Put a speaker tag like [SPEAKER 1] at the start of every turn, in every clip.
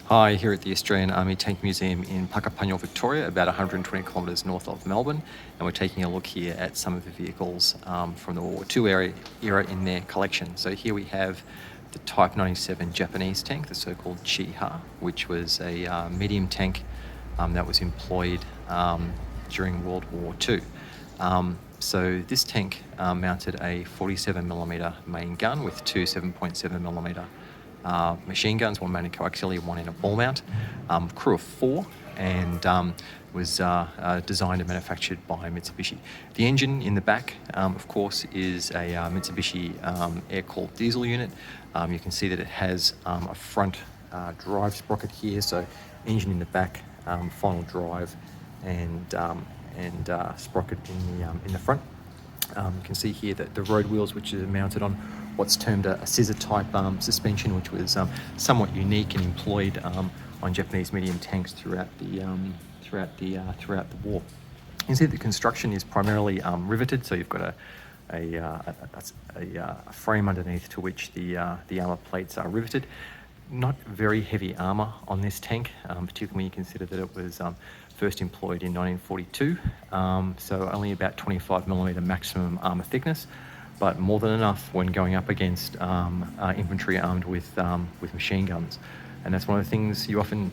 [SPEAKER 1] Hi, here at the Australian Army Tank Museum in Puckapunyal, Victoria, about 120 kilometres north of Melbourne, and we're taking a look here at some of the vehicles from the World War II era in their collection. So here we have the Type 97 Japanese tank, the so-called Chiha, which was a medium tank that was employed during World War II. So this tank mounted a 47mm main gun with two 7.7mm machine guns, one mounted coaxially, one in a ball mount, crew of 4, and was designed and manufactured by Mitsubishi. The engine in the back, of course, is a Mitsubishi air-cooled diesel unit. You can see that it has a front drive sprocket here, so engine in the back, final drive, and sprocket in the front. You can see here that the road wheels, which are mounted on what's termed a scissor type suspension, which was somewhat unique and employed on Japanese medium tanks throughout the war. You can see the construction is primarily riveted, so you've got a frame underneath to which the armour plates are riveted. Not very heavy armour on this tank, particularly when you consider that it was first employed in 1942, so only about 25mm maximum armour thickness, but more than enough when going up against infantry armed with machine guns. And that's one of the things you often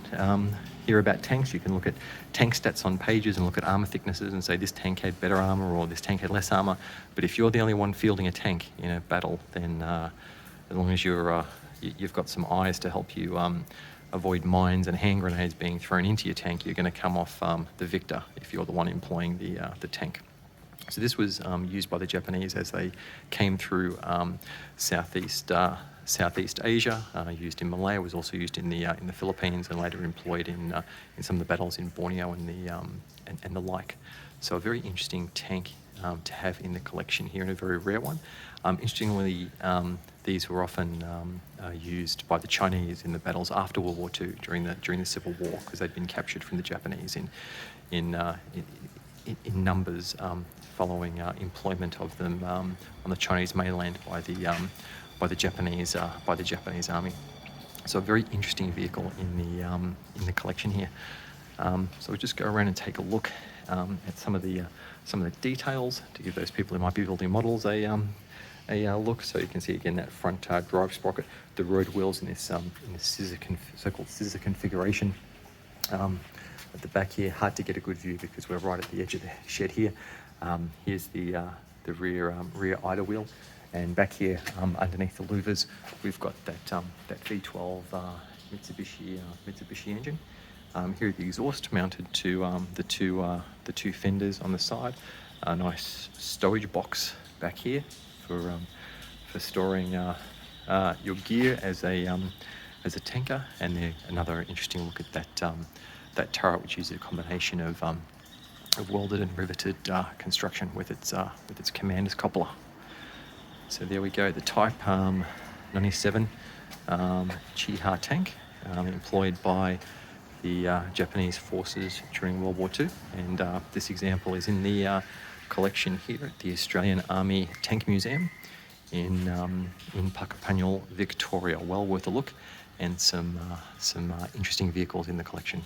[SPEAKER 1] hear about tanks. You can look at tank stats on pages and look at armour thicknesses and say this tank had better armour or this tank had less armour, but if you're the only one fielding a tank in a battle, then as long as you've got some eyes to help you avoid mines and hand grenades being thrown into your tank, you're going to come off the victor if you're the one employing the tank. So this was used by the Japanese as they came through Southeast Asia, used in Malaya, was also used in the Philippines, and later employed in some of the battles in Borneo and the like. So a very interesting tank to have in the collection here, and a very rare one. Interestingly, these were often used by the Chinese in the battles after World War II during the Civil War, because they'd been captured from the Japanese in numbers following employment of them on the Chinese mainland by the Japanese army. So a very interesting vehicle in the collection here. So we'll just go around and take a look at some of the details to give those people who might be building models a look. So you can see again that front drive sprocket, the road wheels in this so-called scissor configuration. At the back here, hard to get a good view because we're right at the edge of the shed here. Here's the rear idler wheel, and back here underneath the louvers, we've got that V12 Mitsubishi engine. Here the exhaust mounted to the two fenders on the side. A nice stowage box back here for storing your gear as a tanker, and then another interesting look at that turret, which is a combination of welded and riveted construction with its commander's cupola. So there we go, the Type 97 Chiha tank, employed by the Japanese forces during World War II, and this example is in the collection here at the Australian Army Tank Museum in Puckapunyal, Victoria. Well worth a look, and some interesting vehicles in the collection.